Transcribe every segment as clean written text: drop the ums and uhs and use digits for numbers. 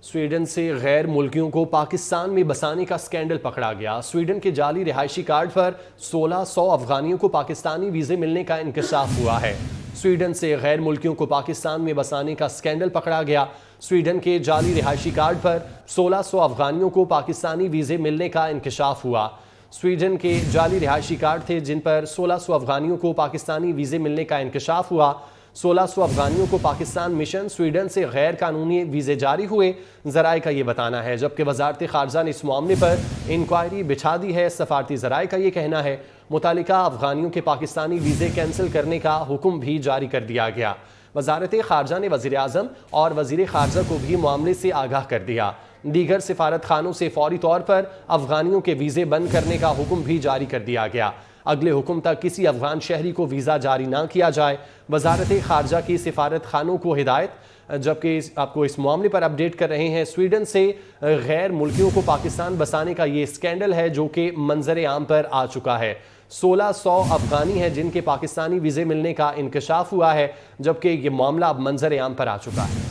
Sweden سے غیر ملکیوں کو پاکستان میں بسانے کا سکینڈل پکڑا گیا۔ سویڈن کے جعلی رہائشی کارڈ پر 1600 افغانیوں کو پاکستانی ویزے ملنے کا انکشاف ہوا ہے۔ سویڈن سے غیر ملکیوں کو پاکستان میں بسانے کا سکینڈل پکڑا گیا۔ سویڈن کے جعلی رہائشی کارڈ پر 1600 افغانیوں کو پاکستانی ویزے ملنے کا انکشاف ہوا۔ سویڈن کے جعلی رہائشی کارڈ تھے جن پر 1600 افغانیوں کو پاکستانی ویزے ملنے کا انکشاف ہوا۔ 1600 افغانیوں کو پاکستان مشن سویڈن سے غیر قانونی ویزے جاری ہوئے، ذرائع کا یہ بتانا ہے، جبکہ وزارت خارجہ نے اس معاملے پر انکوائری بچھا دی ہے۔ سفارتی ذرائع کا یہ کہنا ہے متعلقہ افغانیوں کے پاکستانی ویزے کینسل کرنے کا حکم بھی جاری کر دیا گیا۔ وزارت خارجہ نے وزیر اعظم اور وزیر خارجہ کو بھی معاملے سے آگاہ کر دیا۔ دیگر سفارت خانوں سے فوری طور پر افغانیوں کے ویزے بند کرنے کا حکم بھی جاری کر دیا گیا۔ اگلے حکم تک کسی افغان شہری کو ویزا جاری نہ کیا جائے۔ وزارت خارجہ کی سفارت خانوں کو ہدایت۔ جبکہ آپ کو اس معاملے پر اپڈیٹ کر رہے ہیں، سویڈن سے غیر ملکیوں کو پاکستان بسانے کا یہ سکینڈل ہے جو کہ منظر عام پر آ چکا ہے۔ 1600 افغانی ہیں جن کے پاکستانی ویزے ملنے کا انکشاف ہوا ہے، جبکہ یہ معاملہ اب منظر عام پر آ چکا ہے۔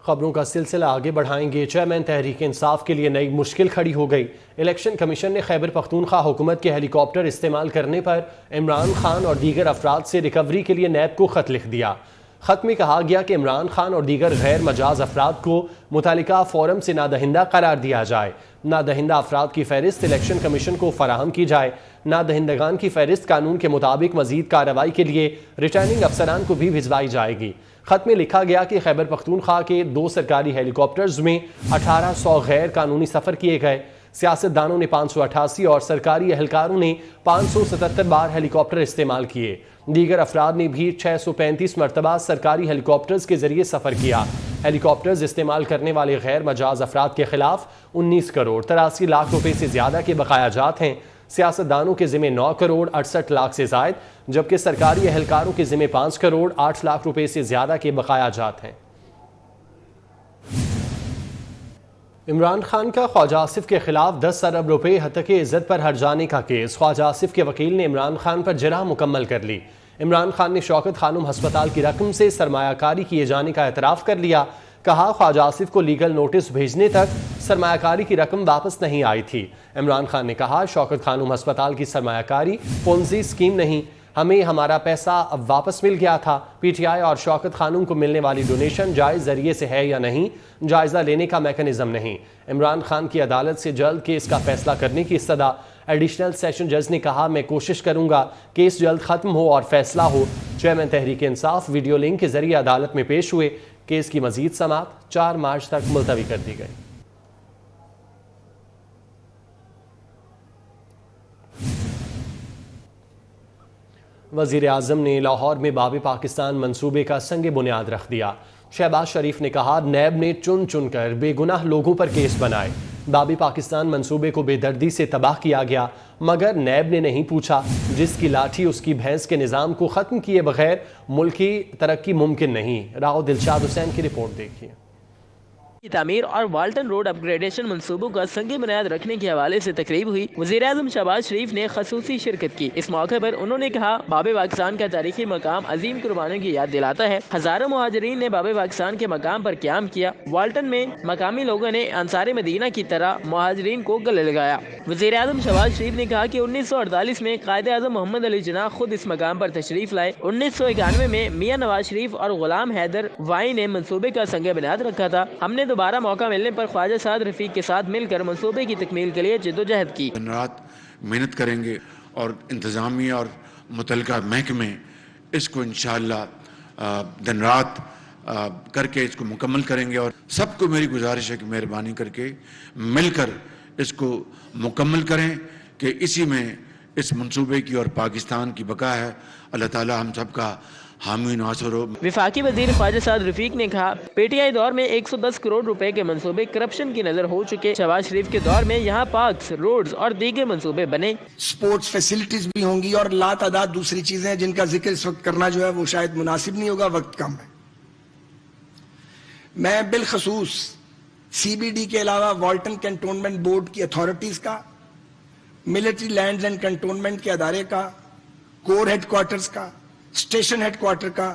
خبروں کا سلسلہ آگے بڑھائیں گے۔ چیئرمین تحریک انصاف کے لیے نئی مشکل کھڑی ہو گئی۔ الیکشن کمیشن نے خیبر پختونخوا حکومت کے ہیلی کاپٹر استعمال کرنے پر عمران خان اور دیگر افراد سے ریکوری کے لیے نیب کو خط لکھ دیا۔ خط میں کہا گیا کہ عمران خان اور دیگر غیر مجاز افراد کو متعلقہ فورم سے نادہندہ قرار دیا جائے۔ نادہندہ افراد کی فہرست الیکشن کمیشن کو فراہم کی جائے۔ نادہندگان کی فہرست قانون کے مطابق مزید کارروائی کے لیے ریٹرننگ افسران کو بھی بھجوائی جائے گی۔ خط میں لکھا گیا کہ خیبر پختونخوا کے 2 سرکاری ہیلی کاپٹرز میں 1800 غیر قانونی سفر کیے گئے۔ سیاستدانوں نے 588 اور سرکاری اہلکاروں نے 577 بار ہیلی کاپٹر استعمال کیے۔ دیگر افراد نے بھی 635 مرتبہ سرکاری ہیلی کاپٹرز کے ذریعے سفر کیا۔ ہیلی کاپٹرز استعمال کرنے والے غیر مجاز افراد کے خلاف 19 کروڑ 83 لاکھ روپے سے زیادہ کے بقایا جات ہیں۔ سیاستدانوں کے ذمہ 9 کروڑ 68 لاکھ سے زائد، جبکہ سرکاری اہلکاروں کے ذمہ 5 کروڑ 8 لاکھ روپے سے زیادہ کے بقایا جات ہیں۔ عمران خان کا خواجہ آصف کے خلاف 10 ارب روپے ہتک عزت پر ہٹ جانے کا کیس۔ خواجہ آصف کے وکیل نے عمران خان پر جرح مکمل کر لی۔ عمران خان نے شوکت خانم ہسپتال کی رقم سے سرمایہ کاری کیے جانے کا اعتراف کر لیا۔ کہا خواجہ آصف کو لیگل نوٹس بھیجنے تک سرمایہ کاری کی رقم واپس نہیں آئی تھی۔ عمران خان نے کہا شوکت خانم ہسپتال کی سرمایہ کاری پونزی اسکیم نہیں، ہمیں ہمارا پیسہ اب واپس مل گیا تھا۔ پی ٹی آئی اور شوکت خانم کو ملنے والی ڈونیشن جائز ذریعے سے ہے یا نہیں، جائزہ لینے کا میکانزم نہیں۔ عمران خان کی عدالت سے جلد کیس کا فیصلہ کرنے کی استدعا۔ ایڈیشنل سیشن جج نے کہا میں کوشش کروں گا کیس جلد ختم ہو اور فیصلہ ہو۔ Chairman Tehreek Insaf video link کے ذریعے عدالت میں پیش ہوئے۔ کیس کی مزید سماعت 4 مارچ تک ملتوی کر دی گئی۔ وزیر اعظم نے لاہور میں باب پاکستان منصوبے کا سنگ بنیاد رکھ دیا۔ شہباز شریف نے کہا نیب نے چن چن کر بے گناہ لوگوں پر کیس بنائے۔ باب پاکستان منصوبے کو بے دردی سے تباہ کیا گیا، مگر نیب نے نہیں پوچھا۔ جس کی لاٹھی اس کی بھینس کے نظام کو ختم کیے بغیر ملکی ترقی ممکن نہیں۔ راؤ دلشاد حسین کی رپورٹ دیکھیے۔ کی تعمیر اور والٹن روڈ اپ گریڈیشن منصوبوں کا سنگ بنیاد رکھنے کے حوالے سے تقریب ہوئی۔ وزیر اعظم شہباز شریف نے خصوصی شرکت کی۔ اس موقع پر انہوں نے کہا باب پاکستان کا تاریخی مقام عظیم قربانیوں کی یاد دلاتا ہے۔ ہزاروں مہاجرین نے باب پاکستان کے مقام پر قیام کیا۔ والٹن میں مقامی لوگوں نے انصار مدینہ کی طرح مہاجرین کو گلے لگایا۔ وزیر اعظم شہباز شریف نے کہا کہ 1948 میں قائد اعظم محمد علی جناح خود اس مقام پر تشریف لائے۔ 1991 میں میاں نواز شریف اور غلام حیدر وائی نے منصوبے کا سنگ بنیاد رکھا تھا۔ ہم نے دوبارہ موقع ملنے پر خواجہ سعد رفیق کے ساتھ مل کر منصوبے کی تکمیل کے لیے جدوجہد کی۔ دن رات محنت کریں گے اور انتظامیہ اور متعلقہ محکمے اس کو انشاءاللہ دن رات کر کے اس کو مکمل کریں گے، اور سب کو میری گزارش ہے کہ مہربانی کر کے مل کر اس کو مکمل کریں کہ اسی میں اس منصوبے کی اور پاکستان کی بقا ہے۔ اللہ تعالی ہم سب کا حامی ناصر ہو۔ وفاقی وزیر خواجہ سعد رفیق نے کہا پی ٹی آئی دور میں 110 کروڑ روپے کے منصوبے کرپشن کی نظر ہو چکے۔ شہباز شریف کے دور میں یہاں پارکس، روڈز اور دیگر منصوبے بنے۔ سپورٹس فیسلٹیز بھی ہوں گی اور لا تعداد دوسری چیزیں ہیں جن کا ذکر اس وقت کرنا جو ہے وہ شاید مناسب نہیں ہوگا، وقت کم ہے۔ میں بالخصوص سی بی ڈی کے علاوہ والٹن کنٹونمنٹ بورڈ کی اتھارٹیز کا، ملٹری لینڈز اینڈ کنٹونمنٹ کے ادارے کا، کور ہیڈ کوارٹرز کا، اسٹیشن ہیڈ کوارٹر کا،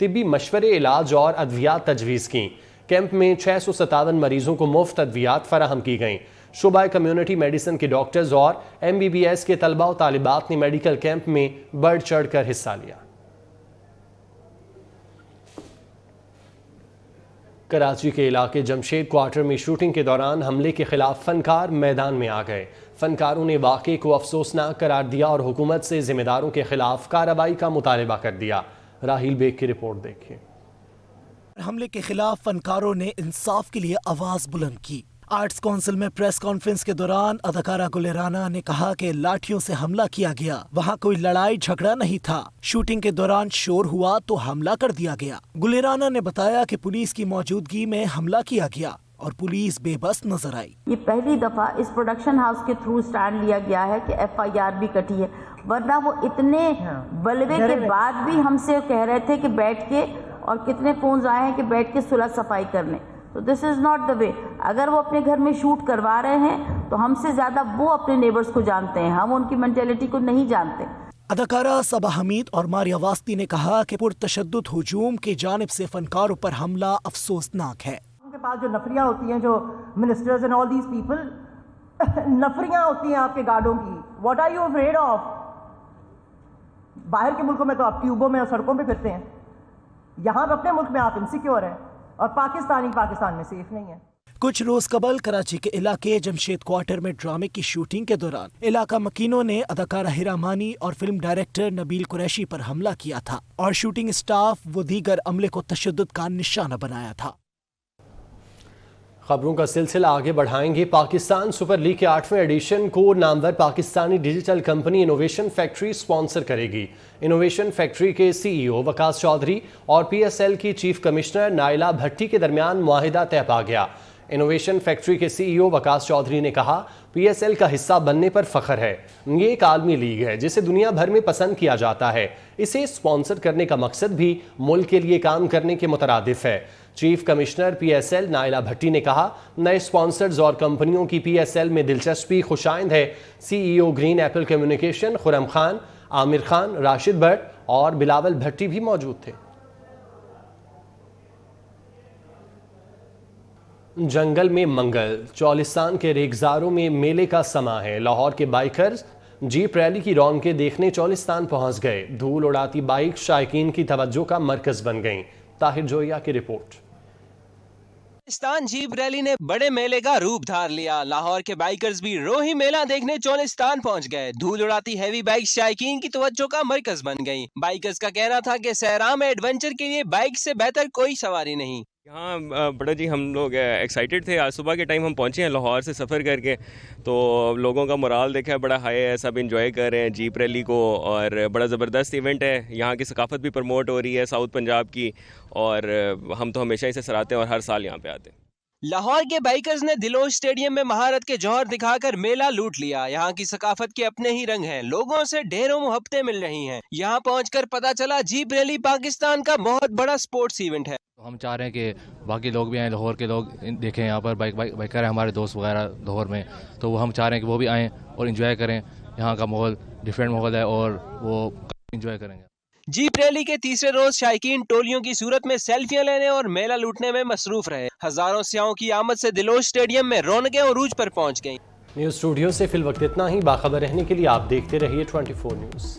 طبی مشورے، علاج اور ادویات تجویز کیں۔ کیمپ میں 657 مریضوں کو مفت ادویات فراہم کی گئیں۔ شعبہ کمیونٹی میڈیسن کے ڈاکٹرز اور MBBS کے طلبہ و طالبات نے میڈیکل کیمپ میں بڑھ چڑھ کر حصہ لیا۔ کراچی کے علاقے جمشید کوارٹر میں شوٹنگ کے دوران حملے کے خلاف فنکار میدان میں آ گئے۔ فنکاروں نے واقعے کو افسوسناک قرار دیا اور حکومت سے ذمہ داروں کے خلاف کارروائی کا مطالبہ کر دیا۔ راہیل بیگ کی رپورٹ دیکھیں۔ حملے کے خلاف فنکاروں نے انصاف کے لیے آواز بلند کی۔ آرٹس کونسل میں پریس کانفرنس کے دوران اداکارہ گل رانا نے کہا کہ لاٹھیوں سے حملہ کیا گیا، وہاں کوئی لڑائی جھگڑا نہیں تھا، شوٹنگ کے دوران شور ہوا تو حملہ کر دیا گیا۔ گل رانا نے بتایا کہ پولیس کی موجودگی میں حملہ کیا گیا اور پولیس بے بس نظر آئی۔ یہ پہلی دفعہ اس پروڈکشن ہاؤس کے تھرو سٹینڈ لیا گیا ہے کہ FIR بھی کٹی ہے، ورنہ وہ اتنے بلوے کے بعد بھی ہم سے کہہ رہے تھے کہ بیٹھ کے، اور کتنے فونز آئے ہیں کہ بیٹھ کے صلح صفائی کرنے۔ تو دس از ناٹ دا وے۔ اگر وہ اپنے گھر میں شوٹ کروا رہے ہیں تو ہم سے زیادہ وہ اپنے نیبرز کو جانتے ہیں، ہم ان کی مینٹیلٹی کو نہیں جانتے۔ اداکارہ صبا حمید اور ماریا واسطی نے کہا کہ پرتشدد ہجوم کی جانب سے فنکاروں پر حملہ افسوسناک ہے۔ ان کے پاس جو نفریاں ہوتی ہیں، جو ministers and all these people, نفریاں ہوتی ہیں آپ کے گارڈوں کی۔ What are you afraid of? باہر کے ملکوں میں تو آپ ٹیوبوں میں اور سڑکوں پہ پھرتے ہیں، یہاں پہ اپنے ملک میں آپ انسیکیور ہیں، اور پاکستانی پاکستان میں سیف نہیں ہے۔ کچھ روز قبل کراچی کے علاقے جمشید کوارٹر میں ڈرامے کی شوٹنگ کے دوران علاقہ مکینوں نے اداکارہ ہیرا مانی اور فلم ڈائریکٹر نبیل قریشی پر حملہ کیا تھا اور شوٹنگ سٹاف و دیگر عملے کو تشدد کا نشانہ بنایا تھا۔ خبروں کا سلسلہ آگے بڑھائیں گے۔ پاکستان سپر لیگ کے 8ویں ایڈیشن کو نامور Pakistani digital company innovation factory sponsor کرے گی۔ انوویشن فیکٹری کے CEO وقاص چودھری اور PSL کی چیف کمشنر نائلہ بھٹی کے درمیان معاہدہ طے پا گیا۔ انوویشن فیکٹری کے CEO وقاص چودھری نے کہا، PSL کا حصہ بننے پر فخر ہے۔ یہ ایک عالمی لیگ ہے جسے دنیا بھر میں پسند کیا جاتا ہے۔ اسے سپانسر کرنے کا مقصد بھی ملک کے لیے کام کرنے کے مترادف ہے۔ چیف کمشنر PSL نائلہ بھٹی نے کہا، نئے سپانسرز اور کمپنیوں کی PSL میں دلچسپی خوشائند ہے۔ CEO Green Apple Communication Khurram Khan, Aamir Khan, Rashid Butt اور بلاول بھٹی بھی موجود تھے۔ جنگل میں منگل، چولستان کے ریگزاروں میں میلے کا سماں ہے۔ لاہور کے بائیکرز جیپ ریلی کی رونقیں دیکھنے چولستان پہنچ گئے۔ دھول اڑاتی بائیک شائقین کی توجہ کا مرکز بن گئیں۔ طاہر جویا کی رپورٹ۔ چولستان جیپ ریلی نے بڑے میلے کا روپ دھار لیا۔ لاہور کے بائیکرز بھی روہی میلہ دیکھنے چولستان پہنچ گئے۔ دھول اڑاتی ہیوی بائک شائقین کی توجہ کا مرکز بن گئی۔ بائیکرز کا کہنا تھا کہ سیرام میں ایڈونچر کے لیے بائک سے بہتر کوئی سواری نہیں۔ یہاں بڑا جی ہم لوگ ایکسائٹیڈ تھے۔ آج صبح کے ٹائم ہم پہنچے ہیں لاہور سے سفر کر کے، تو لوگوں کا مرال دیکھا ہے بڑا ہائی ہے، سب انجوائے کر رہے ہیں جیپ ریلی کو، اور بڑا زبردست ایونٹ ہے۔ یہاں کی ثقافت بھی پروموٹ ہو رہی ہے، ساؤتھ پنجاب کی، اور ہم تو ہمیشہ اسے سراہتے ہیں اور ہر سال یہاں پہ آتے ہیں۔ لاہور کے بائیکرز نے دلوش اسٹیڈیم میں مہارت کے جوہر دکھا کر میلہ لوٹ لیا۔ یہاں کی ثقافت کے اپنے ہی رنگ ہیں، لوگوں سے ڈھیروں محبتیں مل رہی ہیں۔ یہاں پہنچ کر پتہ چلا جیپ ریلی پاکستان کا بہت بڑا سپورٹس ایونٹ ہے۔ ہم چاہ رہے ہیں کہ باقی لوگ بھی آئیں، لاہور کے لوگ دیکھیں، یہاں پر بائکر ہیں ہمارے دوست وغیرہ لاہور میں، تو وہ ہم چاہ رہے ہیں کہ وہ بھی آئیں اور انجوائے کریں۔ یہاں کا ماحول ڈیفرنٹ ماحول ہے اور وہ انجوائے کریں گے۔ جیپ ریلی کے تیسرے روز شائقین ٹولیوں کی صورت میں سیلفیاں لینے اور میلہ لوٹنے میں مصروف رہے۔ ہزاروں سیاحوں کی آمد سے دلوش اسٹیڈیم میں رونقیں عروج پر پہنچ گئیں۔ نیوز اسٹوڈیو سے فی الوقت اتنا ہی۔ باخبر رہنے کے لیے آپ دیکھتے رہیے 24 نیوز۔